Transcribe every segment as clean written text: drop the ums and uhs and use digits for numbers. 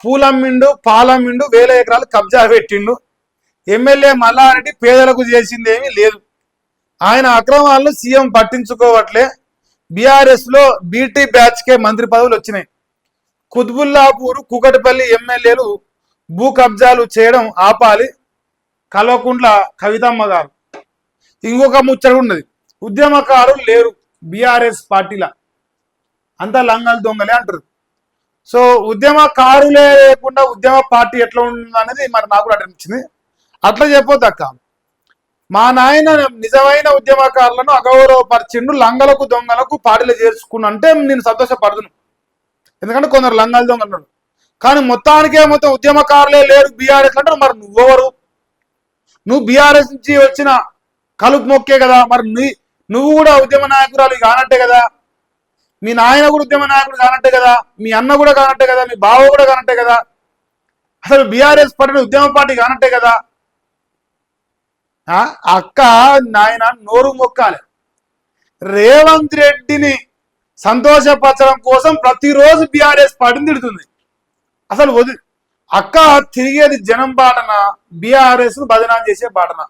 పూలమ్మిండు పాలమ్మిండు 1000 ఎకరాలు కబ్జా పెట్టిండు. ఎమ్మెల్యే మల్లారెడ్డి పేదలకు చేసిందేమీ లేదు. ఆయన అక్రమాలను సీఎం పట్టించుకోవట్లే. బీఆర్ఎస్ లో బీటీ బ్యాచ్ కే మంత్రి పదవులు వచ్చినాయి. కుత్బుల్లాపూర్ కుకటపల్లి ఎమ్మెల్యేలు భూ కబ్జాలు చేయడం ఆపాలి. కల్వకుంట్ల కవితమ్మ గారు. ఇంకొక ముచ్చట ఉన్నది, ఉద్యమకారులు లేరు బీఆర్ఎస్ పార్టీలా, అంతా లంగలు దొంగలే అంటారు. సో ఉద్యమకారులే లేకుండా ఉద్యమ పార్టీ ఎట్లా ఉంటుంది అనేది మరి నాకు కూడా అనిపించింది. అట్లా చెప్పొద్దు అక్క. మా నాయన నిజమైన ఉద్యమకారులను అగౌరవపరిచిండు, లంగలకు దొంగలకు పార్టీలు చేర్చుకున్నా అంటే నేను సంతోషపడుతును. ఎందుకంటే కొందరు లంగాలు దొంగలు. కానీ మొత్తానికే మొత్తం ఉద్యమకారులే లేరు బీఆర్ఎస్ అంటారు. మరి నువ్వెవరు? నువ్వు బీఆర్ఎస్ నుంచి వచ్చిన కలుపు మొక్కే కదా. మరి నువ్వు కూడా ఉద్యమ నాయకురాలు కానట్టే కదా. మీ నాయన కూడా ఉద్యమ నాయకుడు కానట్టే కదా. మీ అన్న కూడా కానట్టే కదా. మీ బావ కూడా కానట్టే కదా. అసలు బీఆర్ఎస్ పార్టీ ఉద్యమ పార్టీ కానట్టే కదా. అక్క నాయన నోరు మొక్కాలి. రేవంత్ రెడ్డిని సంతోషపరచడం కోసం ప్రతిరోజు బీఆర్ఎస్ పార్టీని తిడుతుంది. అసలు అక్క తిరిగేది జనం బాటన, బీఆర్ఎస్ ను బదనాం చేసే బాటన?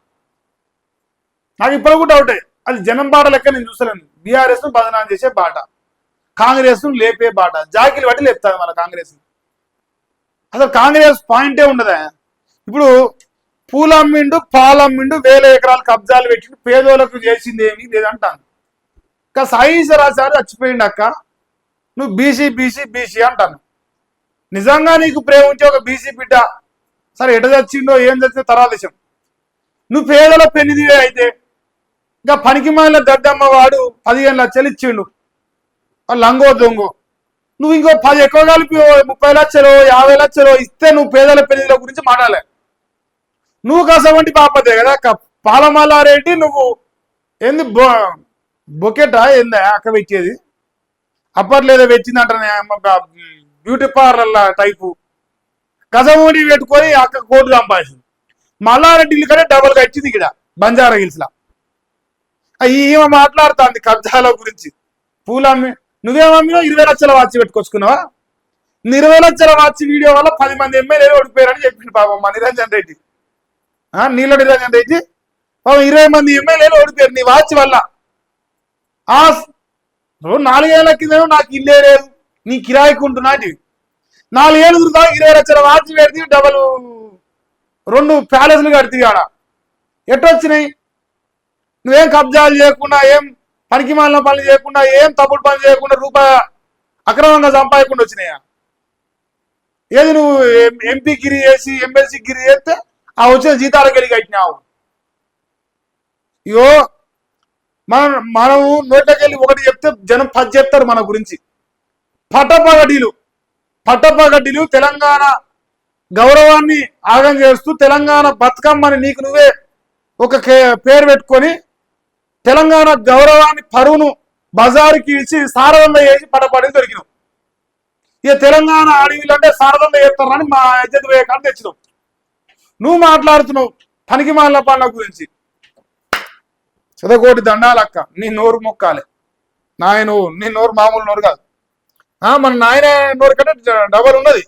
నాకు ఇప్పుడు కూడా డౌటే. అది జనం బాట లెక్క నేను చూస్తలేను. బీఆర్ఎస్ ను బదనాం చేసే బాట, కాంగ్రెస్ ను లేపే బాట. జాకిలు బట్టి లేపుతారు మన కాంగ్రెస్. అసలు కాంగ్రెస్ పాయింటే ఉండదా? ఇప్పుడు పూలమ్మిండు పాలమ్మిండు 1000 ఎకరాలు కబ్జాలు పెట్టిండు, పేదోళ్ళకు చేసింది ఏమీ లేదంటాను. ఇంకా సాయిసరాసారి చచ్చిపోయిండు అక్క. నువ్వు బీసీ బీసీ బీసీ అంటాను. నిజంగా నీకు ప్రేమ ఉంటే ఒక బీసీ బిడ్డ సరే ఎట చచ్చిండో ఏం చచ్చిందో తర్వాత విషయం. నువ్వు పేదల పెన్నిదివే అయితే ఇంకా పనికి మాలిన దద్దమ్మ వాడు 15 లక్షలు ఇచ్చిండు, లంగో దొంగో. నువ్వు ఇంకో 10 ఎక్కువ కలిపి 30 లక్షలు 50 లక్షలు ఇస్తే నువ్వు పేదల పెన్నిధుల గురించి మాట్లాడలే. నువ్వు కసవంటి పాపదే కదా పాలమల్లారెడ్డి. నువ్వు ఏంది బొకెటా ఏందా అక్క పెట్టేది? అప్పట్లేదో పెట్టిందంటే బ్యూటీ పార్లర్ల టైపు కసవంటి పెట్టుకొని అక్క కోట్లు సంపాదించింది. మల్లారెడ్డి కంటే డబుల్గా ఇచ్చింది ఇక్కడ బంజారా హిల్స్ లా. ఈమె మాట్లాడుతుంది కబ్జాల గురించి. పూలమ్మి నువ్వేమమ్మినా 20 లక్షల వాచి పెట్టుకొచ్చుకున్నావా? 20 లక్షల వాచి వీడియో వల్ల 10 మంది ఎమ్మెల్యేలు ఓడిపోయారని చెప్పింది పాపం మా నిరంజన్ రెడ్డి. నీళ్ళ నిరంజన్ రెడ్డి పాపం 20 మంది ఎమ్మెల్యేలు ఓడిపోయారు నీ వాచ్ వల్ల. 4 ఏళ్ల కింద నాకు ఇల్లే లేదు, నీ కిరాయికి ఉంటున్నాటి. 4 ఏళ్ళు తిరుగుతా 20 లక్షల వాచ్ పెడితే డబల్ 2 ప్యాలెస్లు కడితే ఆడ ఎట్టొచ్చినాయి? నువ్వేం కబ్జాలు చేయకుండా, ఏం పనికి మాలిన పనులు చేయకుండా, ఏం తప్పుడు పనులు చేయకుండా, రూపాయి అక్రమంగా సంపాదకుండా వచ్చినాయా? ఏది నువ్వు ఎంపీ గిరి చేసి ఎమ్మెల్సీ గిరి చేస్తే ఆ వచ్చిన జీతాలకు వెళ్ళి కట్టినావు. ఇగో మనము నోట్లకెళ్ళి ఒకటి చెప్తే జనం 10 చెప్తారు మన గురించి. పట్టపగడ్డీలు తెలంగాణ గౌరవాన్ని ఆగం చేస్తూ తెలంగాణ బతుకమ్మని నీకు నువ్వే ఒక పేరు పెట్టుకొని తెలంగాణ గౌరవాన్ని పరువును బజారుకి ఇచ్చి సారదండ చేసి పట్టపడి దొరికినావు. ఇక తెలంగాణ అడవిలు అంటే సారదండ చేస్తారని మా ఇజ్జత్ వేయకాన్ని తెచ్చినావు. నువ్వు మాట్లాడుతున్నావు పనికి మాలిన పనుల గురించి. చదకోటి దండాలక్క, నీ నోరు మొక్కాలి. నీ నోరు మామూలు నోరు కాదు. మన నాయన నోరు కంటే డబల్ ఉన్నది.